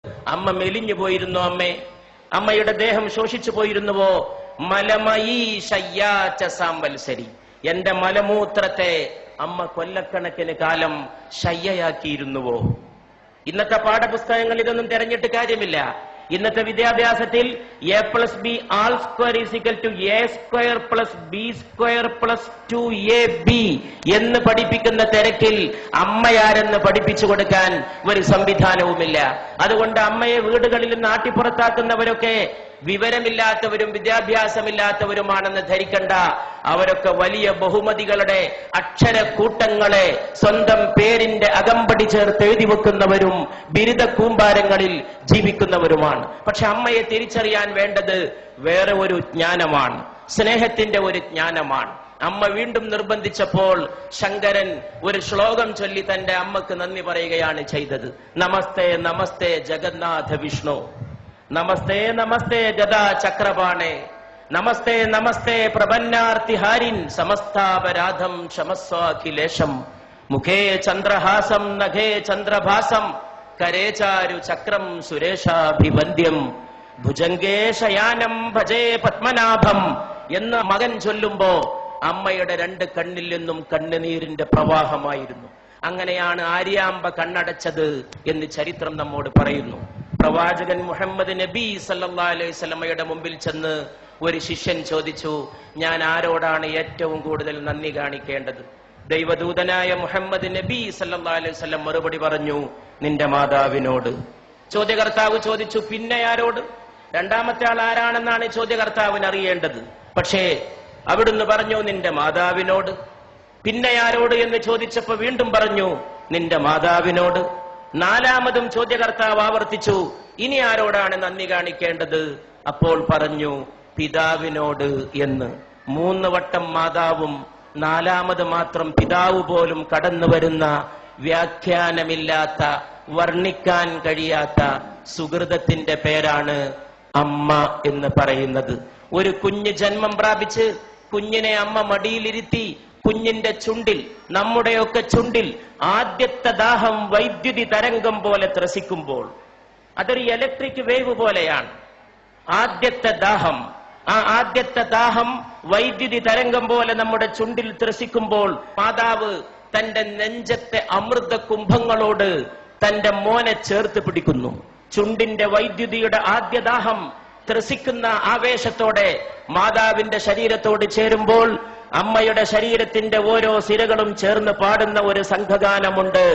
അമ്മ മെലിഞ്ഞു പോയിരുന്നു അമ്മയുടെ ദേഹം ശോഷിച്ചു പോയിരുന്നുവോ? മലമയീ ശയ്യാച്ച സാംവത്സരി, എന്റെ മലമൂത്രത്തെ അമ്മ കൊല്ലക്കണക്കിന് കാലം ശയ്യയാക്കിയിരുന്നുവോ? ഇന്നത്തെ പാഠപുസ്തകങ്ങൾ ഇതൊന്നും തെരഞ്ഞിട്ട് കാര്യമില്ല. ഇന്നത്തെ വിദ്യാഭ്യാസത്തിൽ a+b²=a²+b²+2ab എന്ന് പഠിപ്പിക്കുന്ന തിരക്കിൽ അമ്മയാരെന്ന് പഠിപ്പിച്ചു കൊടുക്കാൻ ഒരു സംവിധാനവുമില്ല. അതുകൊണ്ട് അമ്മയെ വീടുകളിൽ നിന്ന് ആട്ടിപ്പുറത്താക്കുന്നവരൊക്കെ വിവരമില്ലാത്തവരും വിദ്യാഭ്യാസമില്ലാത്തവരുമാണെന്ന് ധരിക്കണ്ട. അവരൊക്കെ വലിയ ബഹുമതികളുടെ അക്ഷരക്കൂട്ടങ്ങളെ സ്വന്തം പേരിന്റെ അകമ്പടി ചേർത്ത് എഴുതി വെക്കുന്നവരും ബിരുദ കൂമ്പാരങ്ങളിൽ ജീവിക്കുന്നവരുമാണ്. പക്ഷെ അമ്മയെ തിരിച്ചറിയാൻ വേണ്ടത് വേറെ ഒരു ജ്ഞാനമാണ്, സ്നേഹത്തിന്റെ ഒരു ജ്ഞാനമാണ്. അമ്മ വീണ്ടും നിർബന്ധിച്ചപ്പോൾ ശങ്കരൻ ഒരു ശ്ലോകം ചൊല്ലി തന്റെ അമ്മക്ക് നന്ദി പറയുകയാണ് ചെയ്തത്. നമസ്തേ നമസ്തേ ജഗന്നാഥ വിഷ്ണു, നമസ്തേ നമസ്തേ ഗദാ ചക്രപാണേ, നമസ്തേ നമസ്തേ പ്രപന്നാർത്തിഹാരിൻ, സമസ്താപരാധം ക്ഷമസ്വാഖിലേശം, മുഖേ ചന്ദ്രഹാസം നഖേ ചന്ദ്രഭാസം, കരേചാരു ചക്രം സുരേഷാഭിവന്ദ്യം, ഭുജംഗേ ശയാനം ഭജേ പത്മനാഭം എന്ന് മകൻ ചൊല്ലുമ്പോ അമ്മയുടെ രണ്ട് കണ്ണിൽ നിന്നും കണ്ണുനീരിന്റെ പ്രവാഹമായിരുന്നു. അങ്ങനെയാണ് ആര്യാമ്പ കണ്ണടച്ചത് എന്ന് ചരിത്രം നമ്മോട് പറയുന്നു. പ്രവാചകൻ മുഹമ്മദ് നബി സല്ലല്ലാഹു അലൈഹി വസല്ലമയുടെ മുമ്പിൽ ചെന്ന് ഒരു ശിഷ്യൻ ചോദിച്ചു, ഞാൻ ആരോടാണ് ഏറ്റവും കൂടുതൽ നന്ദി കാണിക്കേണ്ടത്? ദൈവദൂതനായ മുഹമ്മദ് നബി സല്ലല്ലാഹു അലൈഹി വസല്ലം മറുപടി പറഞ്ഞു, നിന്റെ മാതാവിനോട്. ചോദ്യകർത്താവ് ചോദിച്ചു, പിന്നെ ആരോട്? രണ്ടാമത്തെ ആൾ ആരാണെന്നാണ് ചോദ്യകർത്താവിന് അറിയേണ്ടത്. പക്ഷേ അവിടുന്ന് പറഞ്ഞു, നിന്റെ മാതാവിനോട്. പിന്നെ ആരോട് എന്ന് ചോദിച്ചപ്പോ വീണ്ടും പറഞ്ഞു, നിന്റെ മാതാവിനോട്. നാലാമതും ചോദ്യകർത്താവ് ആവർത്തിച്ചു, ഇനി ആരോടാണ് നന്ദി കാണിക്കേണ്ടത്? അപ്പോൾ പറഞ്ഞു, പിതാവിനോട് എന്ന്. 3 വട്ടം മാതാവും 4ാമത് മാത്രം പിതാവ് പോലും കടന്നു വരുന്ന വ്യാഖ്യാനമില്ലാത്ത, വർണ്ണിക്കാൻ കഴിയാത്ത സുഹൃതത്തിന്റെ പേരാണ് അമ്മ എന്ന് പറയുന്നത്. ഒരു കുഞ്ഞ് ജന്മം പ്രാപിച്ച് കുഞ്ഞിനെ അമ്മ മടിയിലിരുത്തി കുഞ്ഞിന്റെ ചുണ്ടിൽ, നമ്മുടെയൊക്കെ ചുണ്ടിൽ ആദ്യത്തെ ദാഹം വൈദ്യുതി തരംഗം പോലെ ത്രസിക്കുമ്പോൾ, അതൊരു ഇലക്ട്രിക് വേവ് പോലെയാണ്. ആദ്യത്തെ ദാഹം വൈദ്യുതി തരംഗം പോലെ നമ്മുടെ ചുണ്ടിൽ ത്രസിക്കുമ്പോൾ മാതാവ് തന്റെ നെഞ്ചത്തെ അമൃത കുംഭങ്ങളോട് തന്റെ മോനെ ചേർത്ത് പിടിക്കുന്നു. ചുണ്ടിന്റെ വൈദ്യുതിയുടെ ആദ്യദാഹം ത്രസിക്കുന്ന ആവേശത്തോടെ മാതാവിന്റെ ശരീരത്തോട് ചേരുമ്പോൾ അമ്മയുടെ ശരീരത്തിന്റെ ഓരോ സിരകളും ചേർന്ന് പാടുന്ന ഒരു സംഘഗാനമുണ്ട്.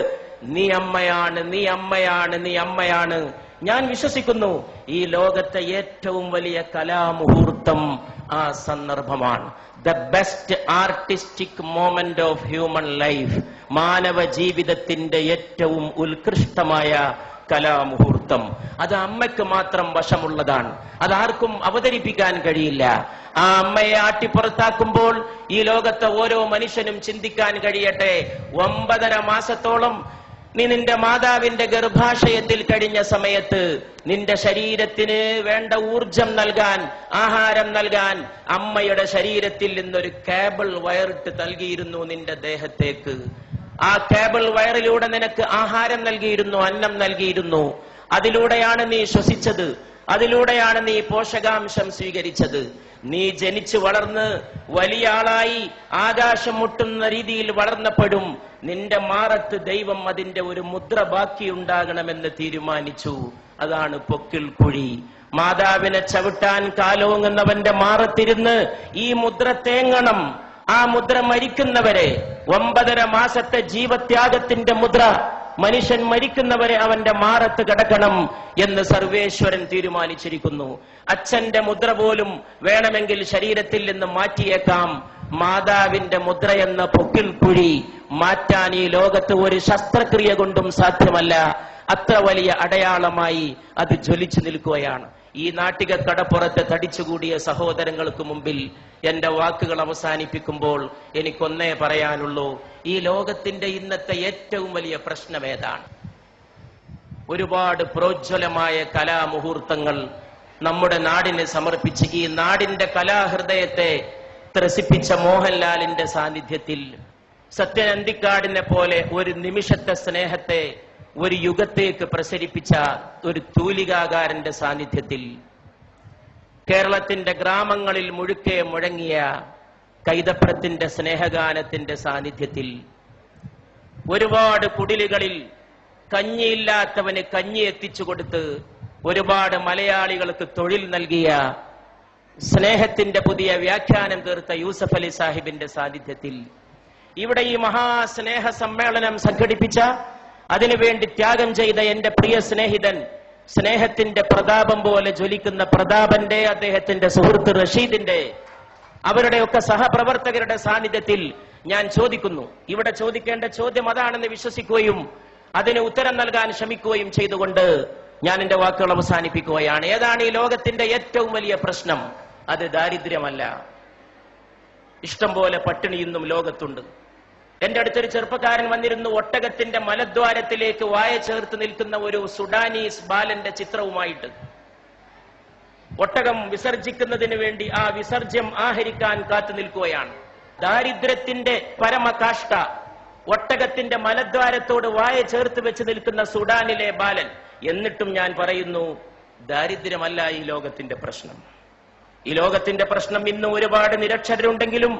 നീ അമ്മയാണ്, നീ അമ്മയാണ്, നീ അമ്മയാണ്. ഞാൻ വിശ്വസിക്കുന്നു ഈ ലോകത്തെ ഏറ്റവും വലിയ കലാമുഹൂർത്തം ആ സന്ദർഭമാണ്. The best artistic moment of human life, മാനവ ജീവിതത്തിന്റെ ഏറ്റവും ഉത്കൃഷ്ടമായ കലാമുഹൂർത്തം. അത് അമ്മയ്ക്ക് മാത്രം വശമുള്ളതാണ്, അതാർക്കും അവതരിപ്പിക്കാൻ കഴിയില്ല. ആ അമ്മയെ ആട്ടിപ്പുറത്താക്കുമ്പോൾ ഈ ലോകത്തെ ഓരോ മനുഷ്യനും ചിന്തിക്കാൻ കഴിയട്ടെ, 9.5 മാസത്തോളം നീ നിന്റെ മാതാവിന്റെ ഗർഭാശയത്തിൽ കഴിഞ്ഞ സമയത്ത് നിന്റെ ശരീരത്തിന് വേണ്ട ഊർജം നൽകാൻ, ആഹാരം നൽകാൻ അമ്മയുടെ ശരീരത്തിൽ നിന്നൊരു കേബിൾ വയറിട്ട് നൽകിയിരുന്നു നിന്റെ ദേഹത്തേക്ക്. ആ കേബിൾ വയറിലൂടെ നിനക്ക് ആഹാരം നൽകിയിരുന്നു, അന്നം നൽകിയിരുന്നു. അതിലൂടെയാണ് നീ ശ്വസിച്ചത്, അതിലൂടെയാണ് നീ പോഷകാംശം സ്വീകരിച്ചത്. നീ ജനിച്ചു വളർന്ന് വലിയ ആളായി ആകാശം മുട്ടുന്ന രീതിയിൽ വളർന്നപ്പോഴും നിന്റെ മാറത്ത് ദൈവം അതിന്റെ ഒരു മുദ്ര ബാക്കിയുണ്ടാകണമെന്ന് തീരുമാനിച്ചു. അതാണ് പൊക്കിൾ കുഴി. മാതാവിനെ ചവിട്ടാൻ കാലോങ്ങുന്നവന്റെ മാറത്തിരുന്ന് ഈ മുദ്ര തേങ്ങണം. ആ മുദ്ര മരിക്കുന്നവരെ, 9.5 മാസത്തെ ജീവത്യാഗത്തിന്റെ മുദ്ര, മനുഷ്യൻ മരിക്കുന്നവരെ അവന്റെ മാറത്ത് കിടക്കണം എന്ന് സർവേശ്വരൻ തീരുമാനിച്ചിരിക്കുന്നു. അച്ഛന്റെ മുദ്ര പോലും വേണമെങ്കിൽ ശരീരത്തിൽ നിന്ന് മാറ്റിയേക്കാം. മാതാവിന്റെ മുദ്ര എന്ന പൊക്കിൾ കുഴി മാറ്റാൻ ഈ ലോകത്ത് ഒരു ശസ്ത്രക്രിയ കൊണ്ടും സാധ്യമല്ല. അത്ര വലിയ അടയാളമായി അത് ജ്വലിച്ചു നിൽക്കുകയാണ്. ഈ നാട്ടിക കടപ്പുറത്ത് തടിച്ചുകൂടിയ സഹോദരങ്ങൾക്ക് മുമ്പിൽ എന്റെ വാക്കുകൾ അവസാനിപ്പിക്കുമ്പോൾ എനിക്കൊന്നേ പറയാനുള്ളൂ, ഈ ലോകത്തിന്റെ ഇന്നത്തെ ഏറ്റവും വലിയ പ്രശ്നം ഏതാണ്? ഒരുപാട് പ്രോജ്വലമായ കലാമുഹൂർത്തങ്ങൾ നമ്മുടെ നാടിനെ സമർപ്പിച്ച് ഈ നാടിന്റെ കലാഹൃദയത്തെ ത്രസിപ്പിച്ച മോഹൻലാലിന്റെ സാന്നിധ്യത്തിൽ, സത്യൻ അന്തിക്കാടിനെ പോലെ ഒരു നിമിഷത്തെ സ്നേഹത്തെ ഒരു യുഗത്തേക്ക് പ്രസരിപ്പിച്ച ഒരു തൂലികാകാരന്റെ സാന്നിധ്യത്തിൽ, കേരളത്തിന്റെ ഗ്രാമങ്ങളിൽ മുഴുക്കെ മുഴങ്ങിയ കൈതപ്രത്തിന്റെ സ്നേഹഗാനത്തിന്റെ സാന്നിധ്യത്തിൽ, ഒരുപാട് കുടിലുകളിൽ കഞ്ഞിയില്ലാത്തവന് കഞ്ഞി എത്തിച്ചു കൊടുത്ത് ഒരുപാട് മലയാളികൾക്ക് തൊഴിൽ നൽകിയ, സ്നേഹത്തിന്റെ പുതിയ വ്യാഖ്യാനം തീർത്ത യൂസഫ് അലി സാഹിബിന്റെ സാന്നിധ്യത്തിൽ, ഇവിടെ ഈ മഹാസ്നേഹ സമ്മേളനം സംഘടിപ്പിച്ച, അതിനുവേണ്ടി ത്യാഗം ചെയ്ത എന്റെ പ്രിയ സ്നേഹിതൻ, സ്നേഹത്തിന്റെ പ്രതാപം പോലെ ജ്വലിക്കുന്ന പ്രതാപന്റെ, അദ്ദേഹത്തിന്റെ സുഹൃത്ത് റഷീദിന്റെ, അവരുടെയൊക്കെ സഹപ്രവർത്തകരുടെ സാന്നിധ്യത്തിൽ ഞാൻ ചോദിക്കുന്നു. ഇവിടെ ചോദിക്കേണ്ട ചോദ്യം അതാണെന്ന് വിശ്വസിക്കുകയും അതിന് ഉത്തരം നൽകാൻ ശ്രമിക്കുകയും ചെയ്തുകൊണ്ട് ഞാൻ എന്റെ വാക്കുകൾ അവസാനിപ്പിക്കുകയാണ്. ഏതാണ് ഈ ലോകത്തിന്റെ ഏറ്റവും വലിയ പ്രശ്നം? അത് ദാരിദ്ര്യമല്ല. ഇഷ്ടം പോലെ പട്ടിണി ഇന്നും ലോകത്തുണ്ട്. എന്റെ അടുത്തൊരു ചെറുപ്പക്കാരൻ വന്നിരുന്നു, ഒട്ടകത്തിന്റെ മലദ്വാരത്തിലേക്ക് വായ ചേർത്ത് നിൽക്കുന്ന ഒരു സുഡാനീസ് ബാലന്റെ ചിത്രവുമായിട്ട്. ഒട്ടകം വിസർജിക്കുന്നതിന് വേണ്ടി ആ വിസർജ്യം ആഹരിക്കാൻ കാത്തു നിൽക്കുകയാണ്. ദാരിദ്ര്യത്തിന്റെ പരമകാഷ്ഠ, ഒട്ടകത്തിന്റെ മലദ്വാരത്തോട് വായ ചേർത്ത് വെച്ച് നിൽക്കുന്ന സുഡാനിലെ ബാലൻ. എന്നിട്ടും ഞാൻ പറയുന്നു, ദാരിദ്ര്യമല്ല ഈ ലോകത്തിന്റെ പ്രശ്നം. ഈ ലോകത്തിന്റെ പ്രശ്നം ഇന്ന് ഒരുപാട് നിരക്ഷരരുണ്ടെങ്കിലും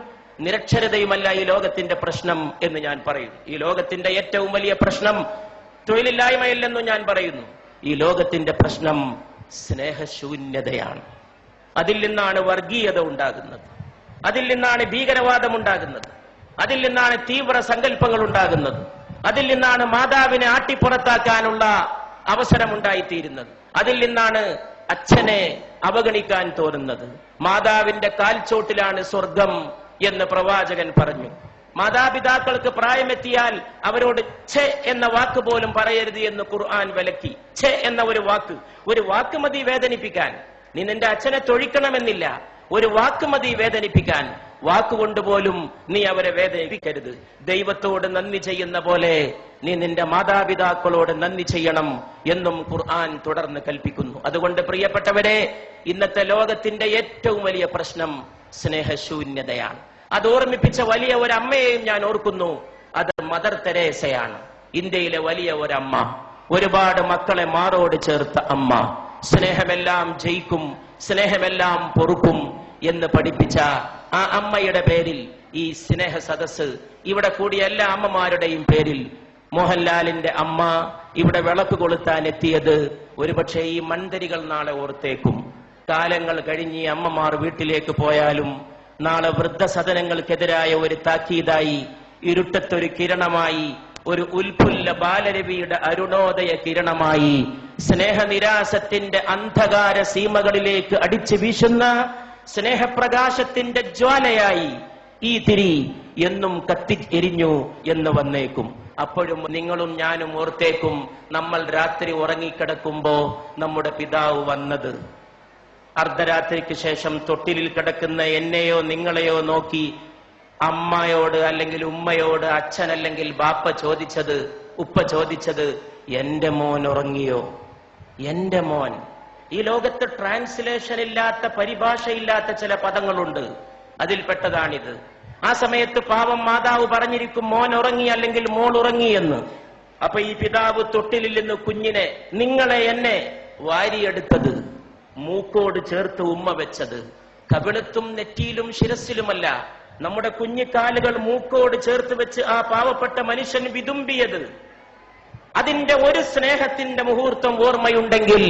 നിരക്ഷരതയുമല്ല ഈ ലോകത്തിന്റെ പ്രശ്നം എന്ന് ഞാൻ പറയും. ഈ ലോകത്തിന്റെ ഏറ്റവും വലിയ പ്രശ്നം തൊഴിലില്ലായ്മയല്ലെന്നും ഞാൻ പറയുന്നു. ഈ ലോകത്തിന്റെ പ്രശ്നം സ്നേഹശൂന്യതയാണ്. അതിൽ നിന്നാണ് വർഗീയത ഉണ്ടാകുന്നത്, അതിൽ നിന്നാണ് ഭീകരവാദം ഉണ്ടാകുന്നത്, അതിൽ നിന്നാണ് തീവ്ര സങ്കല്പങ്ങൾ ഉണ്ടാകുന്നത്, അതിൽ നിന്നാണ് മാതാവിനെ ആട്ടിപ്പുറത്താക്കാനുള്ള അവസരമുണ്ടായിത്തീരുന്നത്, അതിൽ നിന്നാണ് അച്ഛനെ അവഗണിക്കാൻ തോന്നുന്നത്. മാതാവിന്റെ കാൽച്ചോട്ടിലാണ് സ്വർഗം എന്ന് പ്രവാചകൻ പറഞ്ഞു. മാതാപിതാക്കൾക്ക് പ്രായമെത്തിയാൽ അവരോട് ഛെ എന്ന വാക്ക് പോലും പറയരുത് എന്ന് ഖുർആൻ വിലക്കി. ഛെ എന്ന ഒരു വാക്ക് മതി വേദനിപ്പിക്കാൻ. നീ നിന്റെ അച്ഛനെ തൊഴിക്കണമെന്നില്ല, ഒരു വാക്ക് മതി വേദനിപ്പിക്കാൻ. വാക്കുകൊണ്ടുപോലും നീ അവരെ വേദനിപ്പിക്കരുത്. ദൈവത്തോട് നന്ദി ചെയ്യുന്ന പോലെ നീ നിന്റെ മാതാപിതാക്കളോട് നന്ദി ചെയ്യണം എന്നും ഖുർആൻ തുടർന്ന് കൽപ്പിക്കുന്നു. അതുകൊണ്ട് പ്രിയപ്പെട്ടവരെ, ഇന്നത്തെ ലോകത്തിന്റെ ഏറ്റവും വലിയ പ്രശ്നം സ്നേഹശൂന്യതയാണ്. അത് ഓർമ്മിപ്പിച്ച വലിയ ഒരു അമ്മയെയും ഞാൻ ഓർക്കുന്നു. അത് മദർ തെരേസയാണ്. ഇന്ത്യയിലെ വലിയ ഒരമ്മ, ഒരുപാട് മക്കളെ മാറോട് ചേർത്ത അമ്മ, സ്നേഹമെല്ലാം ജയിക്കും, സ്നേഹമെല്ലാം പൊറുക്കും എന്ന് പഠിപ്പിച്ച ആ അമ്മയുടെ പേരിൽ ഈ സ്നേഹ സദസ്, ഇവിടെ കൂടിയ എല്ലാ അമ്മമാരുടെയും പേരിൽ, മോഹൻലാലിന്റെ അമ്മ ഇവിടെ വിളക്ക് കൊളുത്താൻ എത്തിയത് ഒരുപക്ഷെ ഈ മൺതരികൾ നാളെ ഓർത്തേക്കും. കാലങ്ങൾ കഴിഞ്ഞ് ഈ അമ്മമാർ വീട്ടിലേക്ക് പോയാലും നാളെ വൃദ്ധസദനങ്ങൾക്കെതിരായ ഒരു താക്കീതായി, ഇരുട്ടത്തൊരു കിരണമായി, ഒരു ഉൽഫുല്ല ബാലരവിയുടെ അരുണോദയ കിരണമായി, സ്നേഹനിരാസത്തിന്റെ അന്ധകാര സീമകളിലേക്ക് അടിച്ചു വീശുന്ന സ്നേഹപ്രകാശത്തിന്റെ ജ്വാലയായി ഈ തിരി എന്നും കത്തി എരിഞ്ഞു എന്ന് വന്നേക്കും. അപ്പോഴും നിങ്ങളും ഞാനും ഓർത്തേക്കും, നമ്മൾ രാത്രി ഉറങ്ങിക്കിടക്കുമ്പോ നമ്മുടെ പിതാവ് വന്നത്. അർദ്ധരാത്രിക്ക് ശേഷം തൊട്ടിലിൽ കിടക്കുന്ന എന്നെയോ നിങ്ങളെയോ നോക്കി അമ്മയോട് അല്ലെങ്കിൽ ഉമ്മയോട്, അച്ഛൻ അല്ലെങ്കിൽ ബാപ്പ ചോദിച്ചത്, ഉപ്പ ചോദിച്ചത്, എന്റെ മോൻ ഉറങ്ങിയോ? എന്റെ മോൻ. ഈ ലോകത്ത് ട്രാൻസ്ലേഷൻ ഇല്ലാത്ത, പരിഭാഷയില്ലാത്ത ചില പദങ്ങളുണ്ട്, അതിൽപ്പെട്ടതാണിത്. ആ സമയത്ത് പാവം മാതാവ് പറഞ്ഞിരിക്കും, മോൻ ഉറങ്ങി അല്ലെങ്കിൽ മോൾ ഉറങ്ങി എന്ന്. അപ്പൊ ഈ പിതാവ് തൊട്ടിലിൽ നിന്ന് കുഞ്ഞിനെ, നിങ്ങളെ എന്നെ വാരിയെടുത്തത്, മൂക്കോട് ചേർത്ത് ഉമ്മ വെച്ചത്, കവിളത്തും നെറ്റിയിലും ശിരസിലുമല്ല, നമ്മുടെ കുഞ്ഞിക്കാലുകൾ മൂക്കോട് ചേർത്ത് വെച്ച് ആ പാവപ്പെട്ട മനുഷ്യൻ വിതുമ്പിയത്. അതിന്റെ ഒരു സ്നേഹത്തിന്റെ മുഹൂർത്തം ഓർമ്മയുണ്ടെങ്കിൽ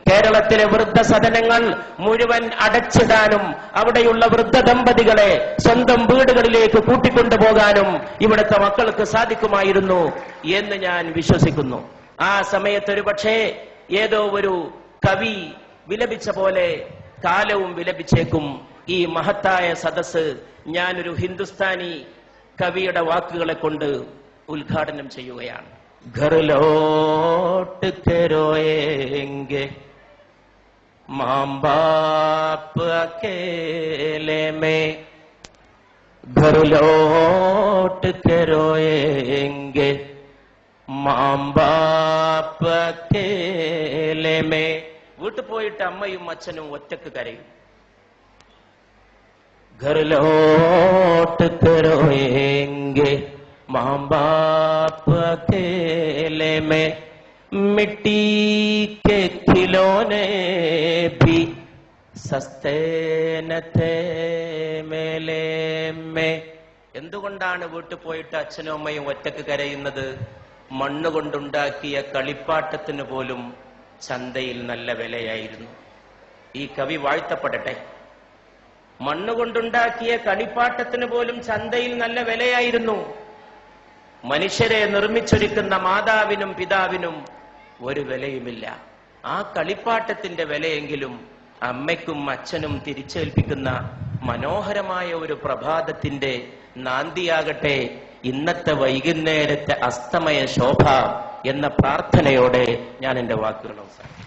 കേരളത്തിലെ വൃദ്ധസദനങ്ങൾ മുഴുവൻ അടച്ചിടാനും അവിടെയുള്ള വൃദ്ധ ദമ്പതികളെ സ്വന്തം വീടുകളിലേക്ക് കൂട്ടിക്കൊണ്ടുപോകാനും ഇവിടുത്തെ മക്കൾക്ക് സാധിക്കുമായിരുന്നു എന്ന് ഞാൻ വിശ്വസിക്കുന്നു. ആ സമയത്തൊരു പക്ഷേ ഏതോ ഒരു കവി വിലപിച്ച പോലെ കാലവും വിലപിച്ചേക്കും. ഈ മഹത്തായ സദസ് ഞാനൊരു ഹിന്ദുസ്ഥാനി കവിയുടെ വാക്കുകളെ കൊണ്ട് ഉദ്ഘാടനം ചെയ്യുകയാണ്. घर लौट के रोएंगे माँ बाप अकेले में, घर लौट के रोएंगे माँ बाप अकेले में. വീട്ടു പോയിട്ട് അമ്മയും അച്ഛനും ഒറ്റക്ക് കരയും. घर लौट के रोएंगे माँ बाप अकेले में, മിട്ടി കെ ഖിലോനെ ഭി സസ്തേ ന ഥേ മേലേ മേ. എന്തുകൊണ്ടാണ് വീട്ടിൽ പോയിട്ട് അച്ഛനും അമ്മയും ഒറ്റക്ക് കരയുന്നത്? മണ്ണുകൊണ്ടുണ്ടാക്കിയ കളിപ്പാട്ടത്തിന് പോലും ചന്തയിൽ നല്ല വിലയായിരുന്നു. ഈ കവി വാഴ്ത്തപ്പെടട്ടെ. മണ്ണുകൊണ്ടുണ്ടാക്കിയ കളിപ്പാട്ടത്തിന് പോലും ചന്തയിൽ നല്ല വിലയായിരുന്നു. മനുഷ്യരെ നിർമ്മിച്ചൊരുക്കുന്ന മാതാവിനും പിതാവിനും ഒരു വിലയുമില്ല. ആ കളിപ്പാട്ടത്തിന്റെ വിലയെങ്കിലും അമ്മയ്ക്കും അച്ഛനും തിരിച്ചേൽപ്പിക്കുന്ന മനോഹരമായ ഒരു പ്രഭാതത്തിന്റെ നാന്ദിയാകട്ടെ ഇന്നത്തെ വൈകുന്നേരത്തെ അസ്തമയ ശോഭ എന്ന പ്രാർത്ഥനയോടെ ഞാൻ എന്റെ വാക്കുകൾ അവസാനിപ്പിക്കുന്നു.